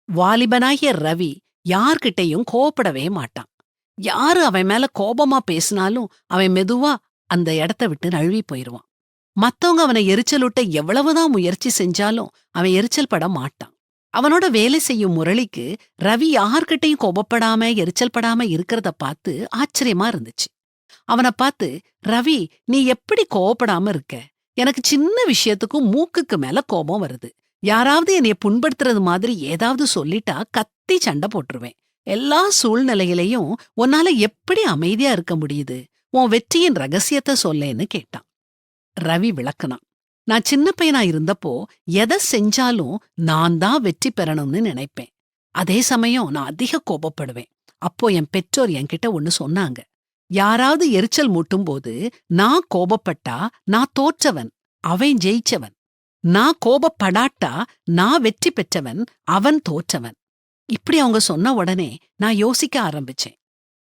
வாலிபனாகிய ரவி யார்கிட்டயும் கோவப்படவே மாட்டான். யாரு அவன் மேல கோபமா பேசினாலும் அவன் மெதுவா அந்த இடத்த விட்டு நழுவி போயிருவான். மத்தவங்க அவனை எரிச்சலூட்ட எவ்வளவுதான் முயற்சி செஞ்சாலும் அவன் எரிச்சல் பட மாட்டான். அவனோட வேலை செய்யும் முரளிக்கு ரவி யார்கிட்டயும் கோபப்படாம எரிச்சல் படாம இருக்கிறத பார்த்து ஆச்சரியமா இருந்துச்சு. அவனை பார்த்து, ரவி, நீ எப்படி கோவப்படாம இருக்க? எனக்கு சின்ன விஷயத்துக்கும் மூக்குக்கு மேல கோபம் வருது. யாராவது என்னைய புண்படுத்துறது மாதிரி ஏதாவது சொல்லிட்டா கத்தி சண்டை போட்டுருவேன். எல்லா சூழ்நிலையிலையும் உன்னால எப்படி அமைதியா இருக்க முடியுது? உன் வெற்றியின் ரகசியத்தை சொல்லேன்னு கேட்டான். ரவி விளக்குனான். நான் சின்ன பையனா இருந்தப்போ எதை செஞ்சாலும் நான் தான் வெற்றி பெறணும்னு நினைப்பேன். அதே சமயம் நான் அதிக கோபப்படுவேன். அப்போ என் பெற்றோர் என்கிட்ட ஒன்னு சொன்னாங்க. யாராவது எரிச்சல் மூட்டும்போது நான் கோபப்பட்டா நான் தோற்றவன், அவன் ஜெயிச்சவன். நான் கோபப்படாட்டா நான் வெற்றி பெற்றவன், அவன் தோற்றவன். இப்படி அவங்க சொன்ன உடனே நான் யோசிக்க ஆரம்பிச்சேன்.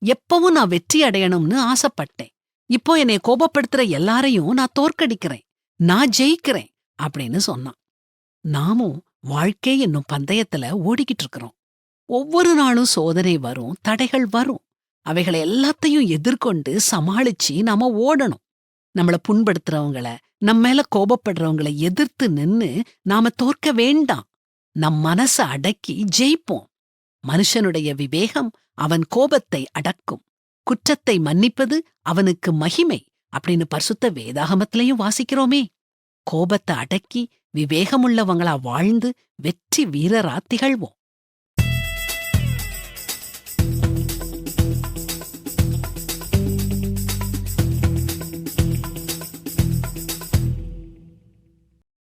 எப்பவும் நான் வெற்றி அடையணும்னு ஆசைப்பட்டேன். இப்போ என்னை கோபப்படுத்துற எல்லாரையும் நான் தோற்கடிக்கிறேன், நான் ஜெயிக்கிறேன் அப்படின்னு சொன்னான். நாமும் வாழ்க்கை என்னும் பந்தயத்துல ஓடிக்கிட்டு இருக்கிறோம். ஒவ்வொரு நாளும் சோதனை வரும், தடைகள் வரும். அவைகளை எல்லாத்தையும் எதிர்கொண்டு சமாளிச்சு நாம ஓடணும். நம்மள புண்படுத்துறவங்கள, மேல கோபப்படுறவங்கள எதிர்த்து நின்னு நாம தோற்க வேண்டாம். நம் மனச அடக்கி ஜெயிப்போம். மனுஷனுடைய விவேகம் அவன் கோபத்தை அடக்கும். குற்றத்தை மன்னிப்பது அவனுக்கு மகிமை அப்படின்னு பரிசுத்த வேதாகமத்திலையும் வாசிக்கிறோமே. கோபத்தை அடக்கி விவேகமுள்ளவங்களா வாழ்ந்து வெற்றி வீரரா திகழ்வோம்.